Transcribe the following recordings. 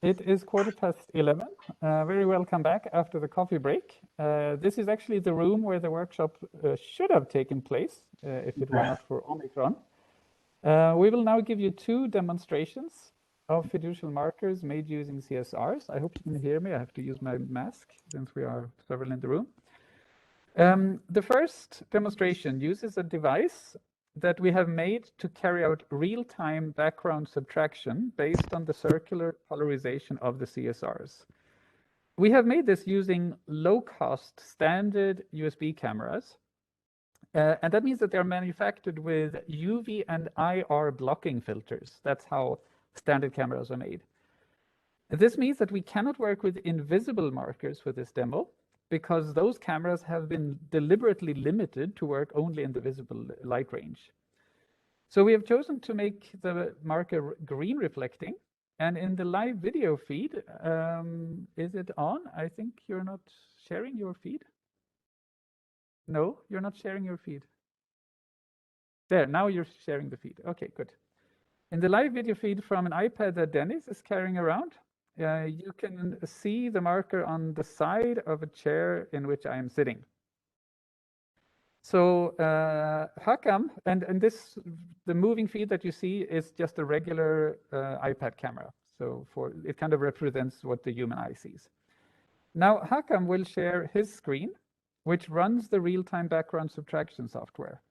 It is 11:15. Very welcome back after the coffee break. This is actually the room where the workshop should have taken place if it were not for Omicron. We will now give you two demonstrations of fiducial markers made using CSRs. I hope you can hear me. I have to use my mask since we are several in the room. The first demonstration uses a device that we have made to carry out real-time background subtraction based on the circular polarization of the CSRs. We have made this using low-cost standard USB cameras. And that means that they're manufactured with UV and IR blocking filters. That's how standard cameras are made. This means that we cannot work with invisible markers for this demo because those cameras have been deliberately limited to work only in the visible light range. So we have chosen to make the marker green reflecting, and in the live video feed, is it on? I think you're not sharing your feed. No, you're not sharing your feed. There, now you're sharing the feed. Okay, good. In the live video feed from an iPad that Dennis is carrying around, you can see the marker on the side of a chair in which I am sitting. So Hakam, and the moving feed that you see is just a regular iPad camera. So it kind of represents what the human eye sees. Now Hakam will share his screen, which runs the real-time background subtraction software.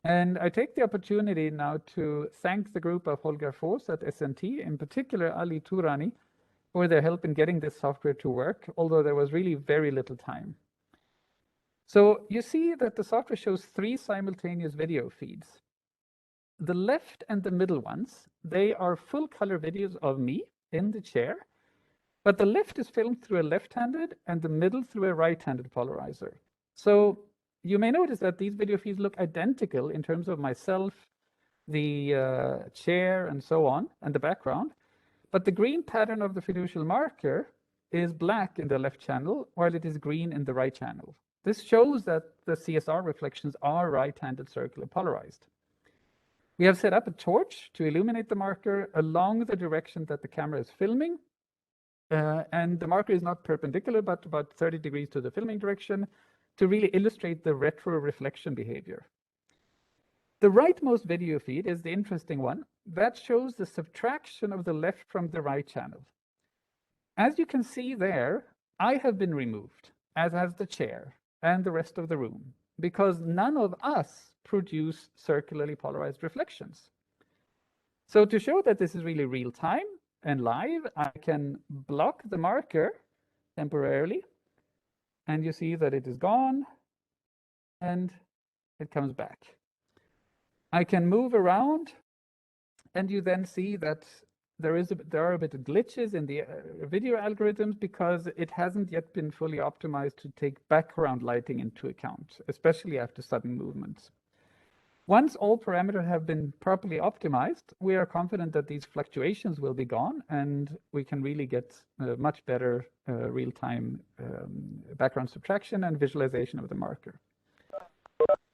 And I take the opportunity now to thank the group of Holger Foss at SNT, in particular Ali Turani, for their help in getting this software to work, although there was really very little time. So you see that the software shows 3 simultaneous video feeds. The left and the middle ones, they are full color videos of me in the chair, but the left is filmed through a left-handed and the middle through a right-handed polarizer. So you may notice that these video feeds look identical in terms of myself, the chair, and so on, and the background. But the green pattern of the fiducial marker is black in the left channel, while it is green in the right channel. This shows that the CSR reflections are right-handed circular polarized. We have set up a torch to illuminate the marker along the direction that the camera is filming. And the marker is not perpendicular, but about 30 degrees to the filming direction to really illustrate the retro reflection behavior. The rightmost video feed is the interesting one. That shows the subtraction of the left from the right channel. As you can see there, I have been removed, as has the chair and the rest of the room, because none of us produce circularly polarized reflections. So to show that this is really real time and live, I can block the marker temporarily, and you see that it is gone, and it comes back. I can move around, and you then see that there are a bit of glitches in the video algorithms because it hasn't yet been fully optimized to take background lighting into account, especially after sudden movements. Once all parameters have been properly optimized, we are confident that these fluctuations will be gone and we can really get much better real-time background subtraction and visualization of the marker.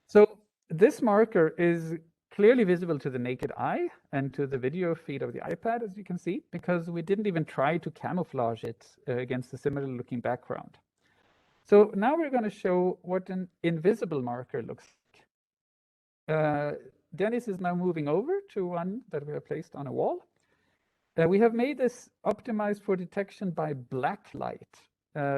So this marker is clearly visible to the naked eye and to the video feed of the iPad, as you can see, because we didn't even try to camouflage it against a similar looking background. So now we're going to show what an invisible marker looks like. Dennis is now moving over to one that we have placed on a wall. We have made this optimized for detection by black light.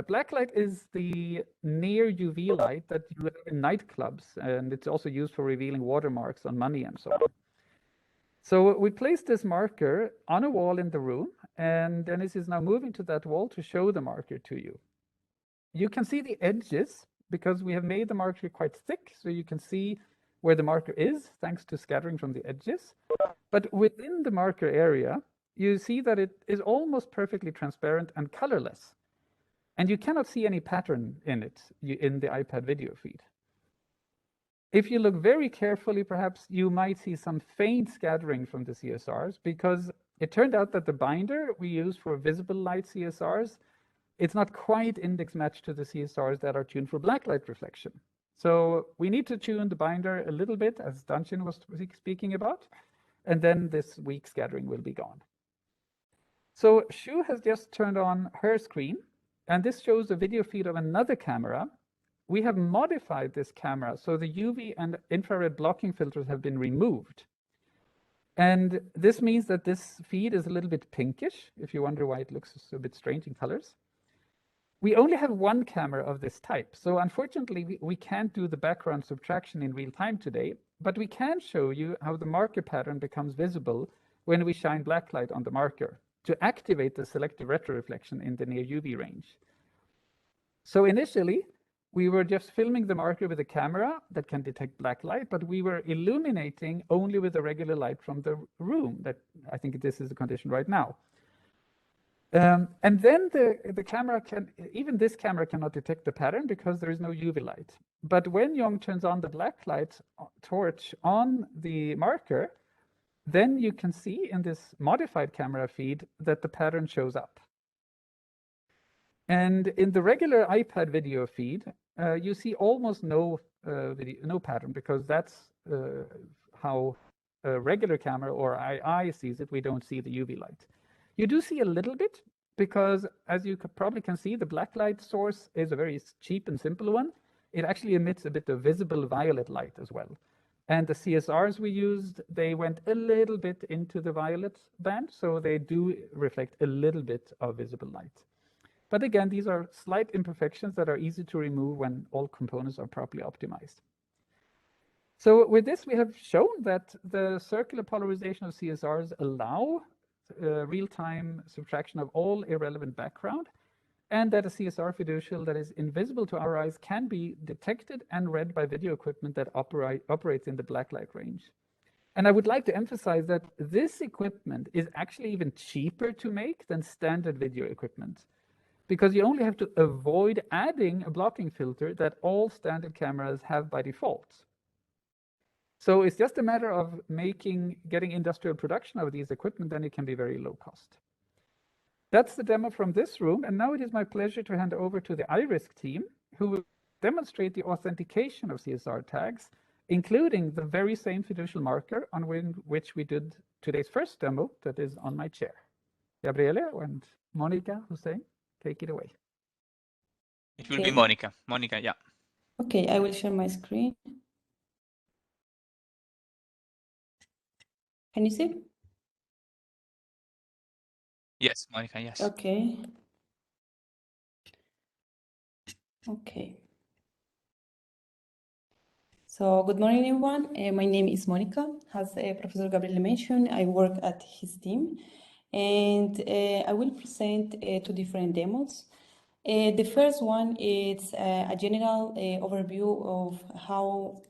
Black light is the near UV light that you have in nightclubs, and it's also used for revealing watermarks on money and so on. So we placed this marker on a wall in the room, and Dennis is now moving to that wall to show the marker to you. You can see the edges because we have made the marker quite thick, so you can see where the marker is thanks to scattering from the edges. But within the marker area, you see that it is almost perfectly transparent and colorless. And you cannot see any pattern in it in the iPad video feed. If you look very carefully, perhaps you might see some faint scattering from the CSRs because it turned out that the binder we use for visible light CSRs, it's not quite index matched to the CSRs that are tuned for blacklight reflection. So we need to tune the binder a little bit, as Danchin was speaking about, and then this weak scattering will be gone. So Shu has just turned on her screen, and this shows a video feed of another camera. We have modified this camera, so the UV and infrared blocking filters have been removed. And this means that this feed is a little bit pinkish, if you wonder why it looks a bit strange in colors. We only have one camera of this type, so unfortunately we can't do the background subtraction in real time today, but we can show you how the marker pattern becomes visible when we shine black light on the marker to activate the selective retroreflection in the near UV range. So initially, we were just filming the marker with a camera that can detect black light, but we were illuminating only with the regular light from the room. That I think this is the condition right now. And then the camera even this camera cannot detect the pattern because there is no UV light. But when Yong turns on the black light torch on the marker, then you can see in this modified camera feed that the pattern shows up. And in the regular iPad video feed, you see almost no pattern, because that's how a regular camera or eye sees it. We don't see the UV light. You do see a little bit, because as you probably can see, the black light source is a very cheap and simple one. It actually emits a bit of visible violet light as well. And the CSRs we used, they went a little bit into the violet band, so they do reflect a little bit of visible light. But again, these are slight imperfections that are easy to remove when all components are properly optimized. So with this, we have shown that the circular polarization of CSRs allow real-time subtraction of all irrelevant background, and that a CSR fiducial that is invisible to our eyes can be detected and read by video equipment that operates in the black light range. And I would like to emphasize that this equipment is actually even cheaper to make than standard video equipment, because you only have to avoid adding a blocking filter that all standard cameras have by default. So it's just a matter of getting industrial production of these equipment, then it can be very low cost. That's the demo from this room, and now it is my pleasure to hand over to the iRisk team, who will demonstrate the authentication of CSR tags, including the very same fiducial marker on which we did today's first demo that is on my chair. Gabriele and Monica Hussein, take it away. It will be Monica. Monica, yeah. Okay, I will share my screen. Can you see? Yes, Monica, yes. Okay. Okay. So good morning, everyone. My name is Monica. As Professor Gabriele mentioned, I work at his team, and I will present two different demos. The first one is a general overview of how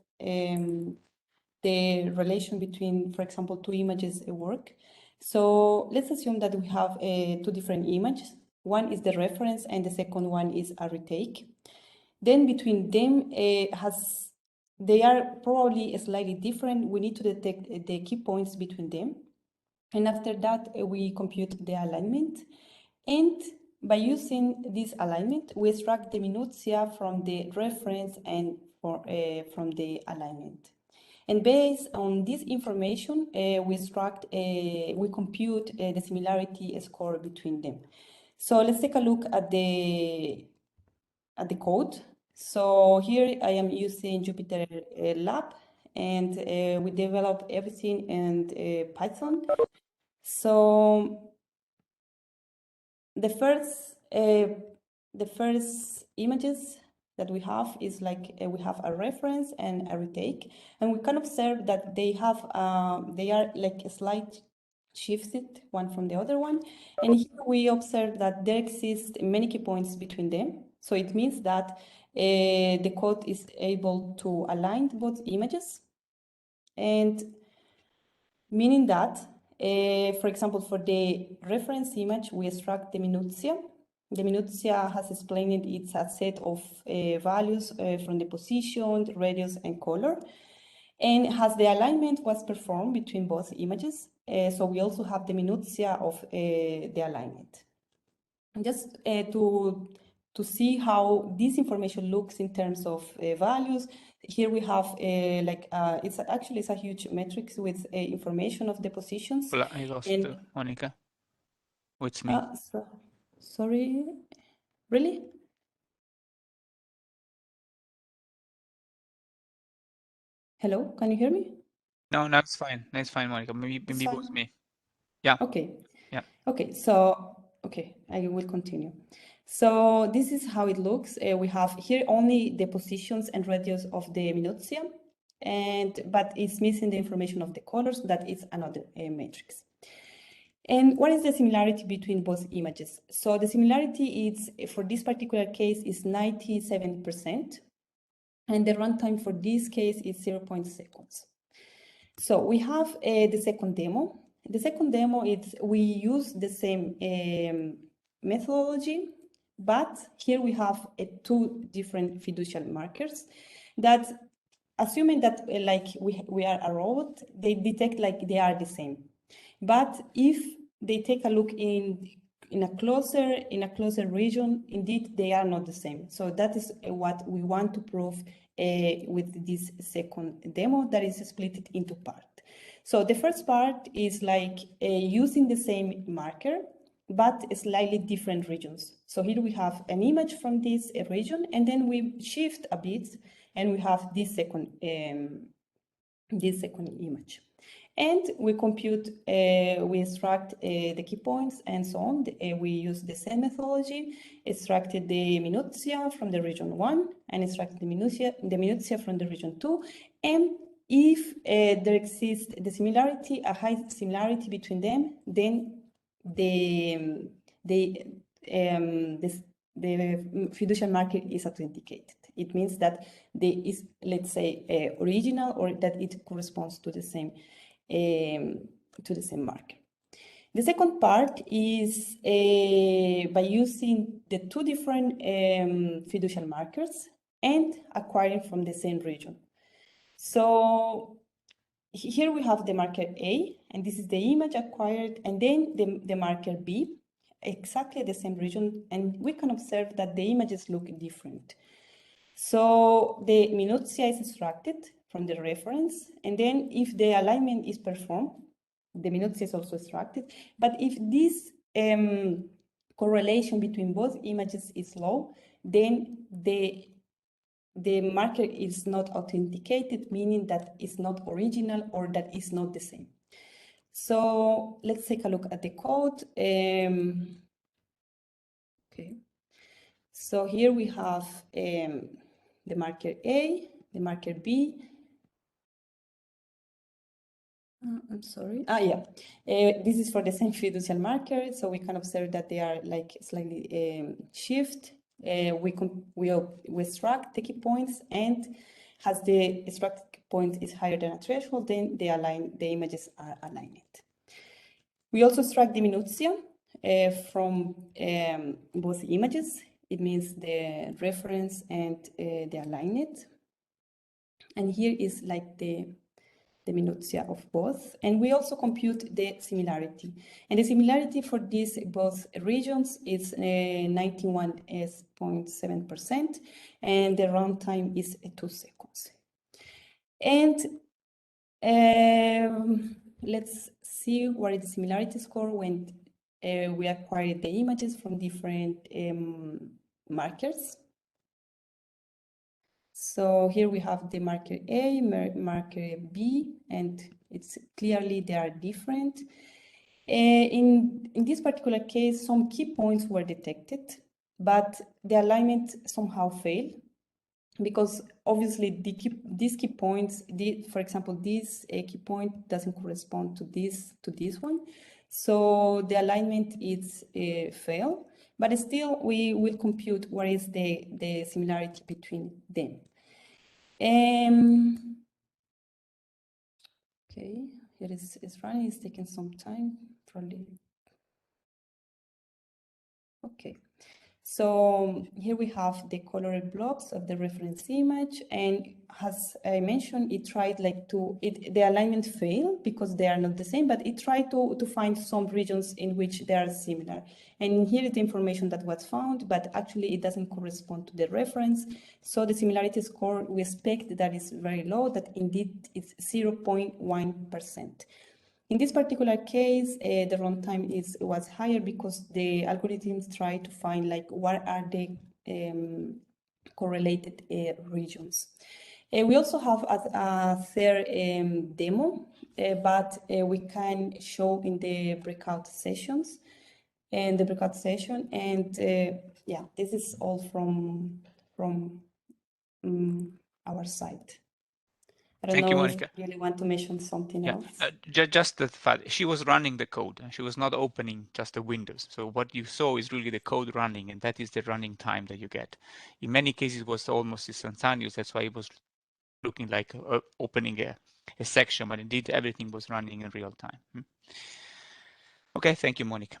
the relation between, for example, two images work. So let's assume that we have two different images. One is the reference and the second one is a retake. Then between them, they are probably slightly different. We need to detect the key points between them. And after that, we compute the alignment. And by using this alignment, we extract the minutiae from the reference and from the alignment. And based on this information, we compute the similarity score between them. So let's take a look at the code. So here I am using Jupyter Lab, and we develop everything in Python. So the first images that we have is like we have a reference and a retake, and we can observe that they are like a slight shifted one from the other one, and here we observe that there exist many key points between them. So it means that the code is able to align both images, and meaning that for example, for the reference image, we extract the minutiae. The minutiae, as explained, it's a set of values from the position, radius, and color. And as the alignment was performed between both images, so we also have the minutiae of the alignment. And just to see how this information looks in terms of values, here we have it's a huge matrix with information of the positions. Well, I lost Monica. Oh, it's me. Sorry, really? Hello, can you hear me? No, that's fine. That's fine, Monica. Maybe it was me. Yeah. Okay. Yeah. Okay, so, okay, I will continue. So this is how it looks. We have here only the positions and radius of the minutia, but it's missing the information of the colors. That is another matrix. And what is the similarity between both images? So the similarity is, for this particular case, is 97%, and the runtime for this case is 0.6 seconds. So we have the second demo. The second demo is we use the same methodology, but here we have two different fiducial markers that, assuming that like we are a robot, they detect like they are the same. But if they take a look in a closer region, indeed they are not the same. So that is what we want to prove with this second demo that is split into parts. So the first part is like using the same marker, but slightly different regions. So here we have an image from this region, and then we shift a bit, and we have this second image. And we compute, we extract the key points and so on. We use the same methodology, extracted the minutia from the region 1 and extracted the minutia from the region 2. And if there exists a high similarity between them, then the fiducial marker is authenticated. It means that is, let's say, original, or that it corresponds to the same marker. The second part is by using the two different fiducial markers and acquiring from the same region. So here we have the marker A, and this is the image acquired, and then the marker B, exactly the same region, and we can observe that the images look different. So the minutia is extracted from the reference, and then if the alignment is performed, the minutia is also extracted. But if this correlation between both images is low, then the marker is not authenticated, meaning that it's not original or that it's not the same. So let's take a look at the code. Okay. So here we have the marker A, the marker B. I'm sorry. This is for the same fiducial marker, so we can observe that they are like slightly shift. We extract the key points, and as the extracted point is higher than a threshold, then the images are aligned. We also extract the minutia from both images. It means the reference and the aligned. And here is like the minutia of both. And we also compute the similarity. And the similarity for these both regions is 91.7%, and the runtime is 2 seconds. And let's see what is the similarity score when we acquire the images from different markers. So here we have the marker A, marker B, and it's clearly they are different. In this particular case, some key points were detected, but the alignment somehow failed, because obviously these key points, for example, this key point doesn't correspond to this one. So the alignment is failed, but still we will compute what is the similarity between them. Okay, here it's running, it's taking some time, probably. Okay, so here we have the colored blocks of the reference image, and as I mentioned, it tried like the alignment failed because they are not the same, but it tried to find some regions in which they are similar. And here is the information that was found, but actually it doesn't correspond to the reference. So the similarity score, we expect that is very low, that indeed it's 0.1%. In this particular case, the runtime was higher because the algorithms try to find like what are the correlated regions. We also have a third demo, but we can show in the breakout sessions. And the breakout session, and yeah, this is all from our site. I don't Thank you, know Monica. if you really want to mention something else. Just the fact she was running the code and she was not opening just the windows. So what you saw is really the code running, and that is the running time that you get. In many cases, it was almost instantaneous. That's why it was looking like opening a section, but indeed everything was running in real time. Okay, thank you, Monica.